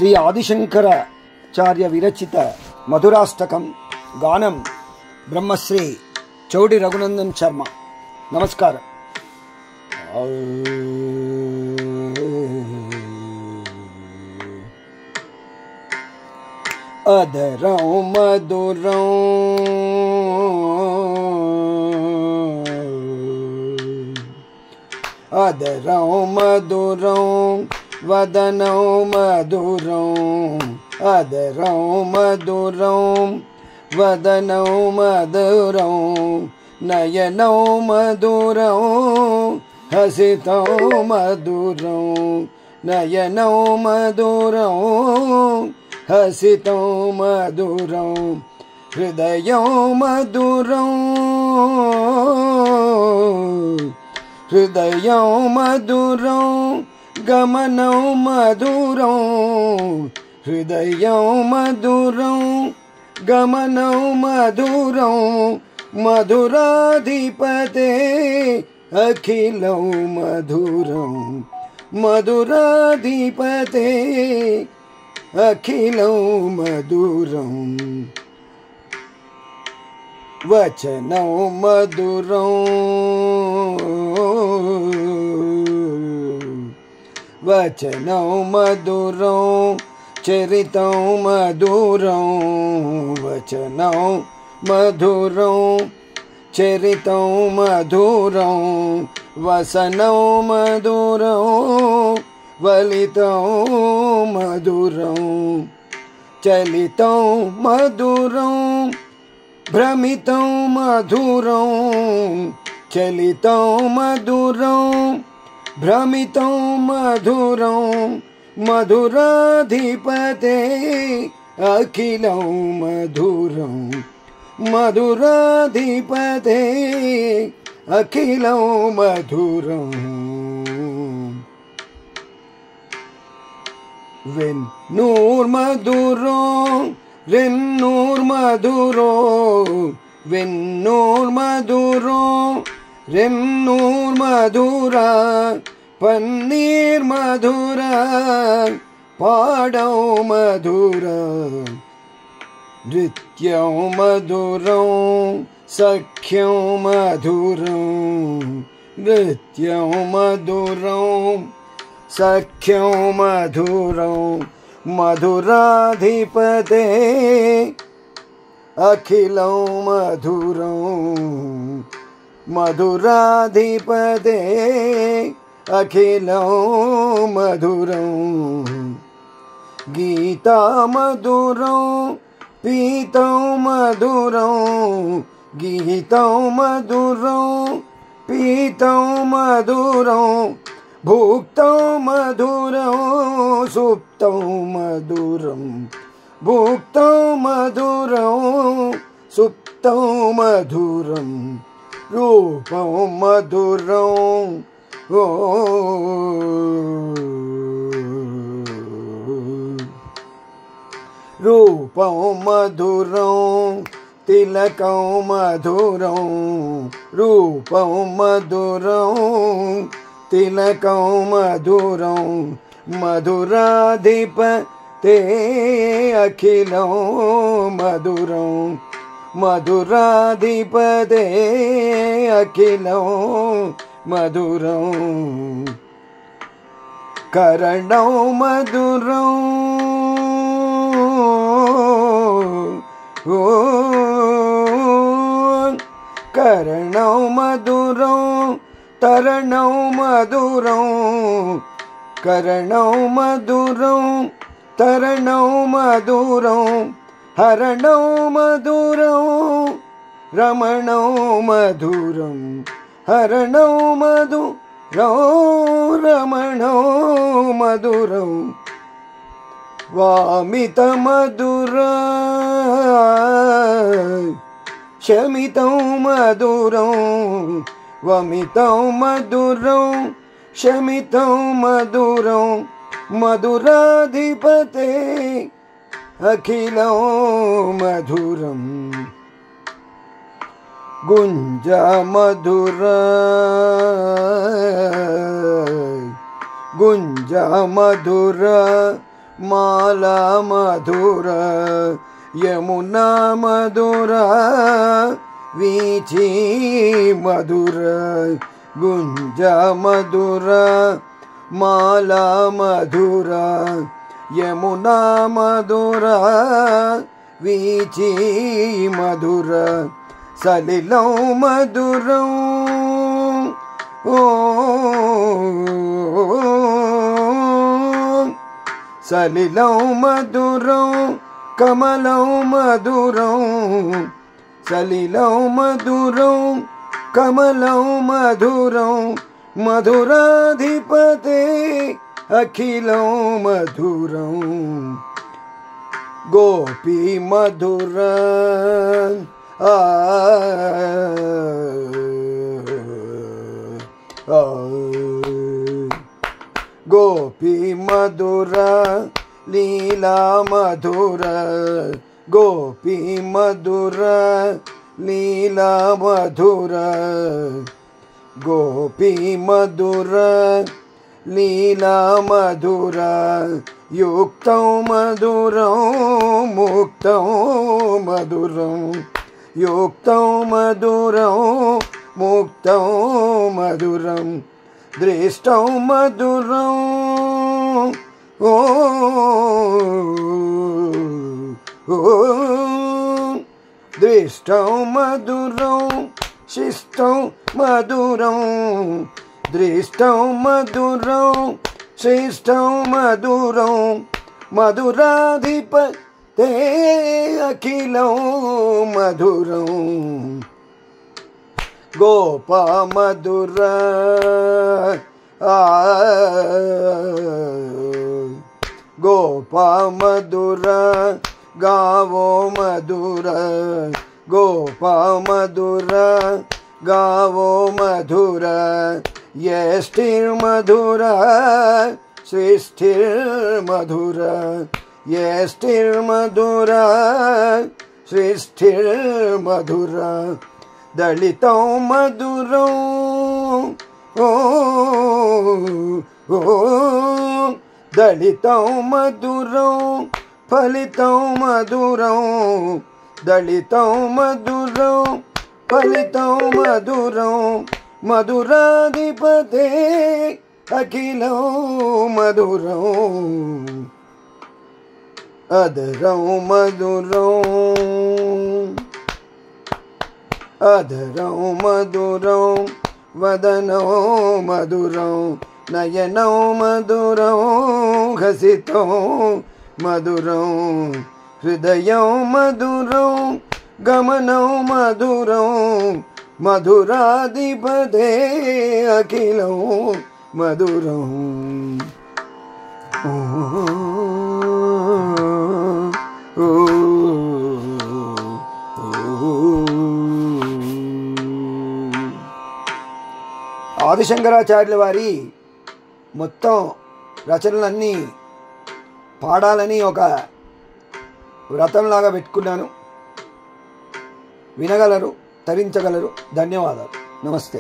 श्री आदिशंकराचार्य विरचित मधुराष्टकं गानं ब्रह्मश्री चौडी रघुनंदन शर्मा। नमस्कार। अधरं मधुरं अधरं मधुरं वदनं मधुरं अधरं मधुरं वदनं मधुरं नयनं मधुरं हसितं मधुरं नयनं मधुरं हसितं मधुरं हृदयं मधुरं हृदयं मधुरं गमनं मधुरं हृदयं मधुरं गमनं मधुरं मधुराधिपते अखिलं मधुरं मधुराधिपते अखिलं मधुरं वचनं मधुरं वचनं मधुरं चरितं मधुरं वचनं मधुरं चरितं मधुरं वसनं मधुरं वलितं मधुरं चलितं मधुरं भ्रमितं मधुरं चलितं मधुरं भ्रमितं मधुरं मधुराधिपते अखिलं मधुरं मधुराधिपते अखिलं मधुरं वेन्नूर मधुरो रेन्नूर मधुरो वेन्नूर मधुरो रेन्नूर मधुरा पन्नीर मधुरा पाडौ मधुरा नृत्यं मधुरं सख्यं मधुरं नृत्यं मधुरं सख्यं मधुरं मधुराधिपते अखिलं मधुरं मधुराधिपते अखिलं मधुरं गीता मधुरं पीतं मधुरं गीतं मधुरं पीतं मधुरं भुक्तं मधुरं सुप्तं मधुरं भुक्तं मधुरं सुप्तं मधुरं रूपं मधुरं रूपं मधुरं तिलकं मधुरं रूपं मधुरं तिलकं मधुरं मधुराधिपते अखिलं मधुरं मधुराधिपते अखिलं मधुरं करणं मधुरं करणं मधुरं तरणं मधुरं करणं मधुरं तरणं मधुरं हरणं मधुरं रमणं मधुरं हरणं मधुरं रमणं मधुरं वामितं मधुरं शमितं मधुरं वमितं मधुरं शमितं मधुरं मधुराधिपते अखिलं मधुरं गुंजा मधुरा गुंजा मधुरा మాలా మధుర యమునా మధుర వీచి మధుర గుంజ మధుర మాలా మధుర యమునా మధుర వీచి మధుర సలిలం మధురం సలిలం మధురం కమలం మధురం సలిలం మధురం కమలం మధురం మధురాధిపతే అఖిలం మధురం గోపీ మధుర గోపీ మధుర లీలా మధుర గోపీ మధుర లీలా మధుర గోపీ మధుర లీలా మధుర యుక్తం మధురం ముక్తం మధురం యుక్తం మధురం ముక్తం మధురం దృష్టం మధురం దృష్టం మధురం శిష్టం మధురం దృష్టం మధురం శిష్టం మధురం మధురాధిపతే అఖిలం మధురం గోపా మధుర గోపా మధుర గావో మధుర గోపా మధుర గావో మధుర యష్టిర్ మధుర సృష్టిర్ మధుర యష్టిర్ మధుర సృష్టిర్ మధుర దళితం మధురం దళితం మధురం ఫలితం మధురం దళితం మధురం ఫలితం మధురం మధురాధిపతే అఖిలం మధురం అధరం మధురం అధరం మధురం వదనం మధురం నయనం మధురం హసితం మధురం హృదయం మధురం గమనం మధురం మధురాధిపతే అఖిలం మధురం ఆదిశంకరాచార్యుల వారి మొత్తం రచనలన్నీ పాడాలని ఒక వ్రతంలాగా పెట్టుకున్నాను. వినగలరు, తరించగలరు. ధన్యవాదాలు. నమస్తే.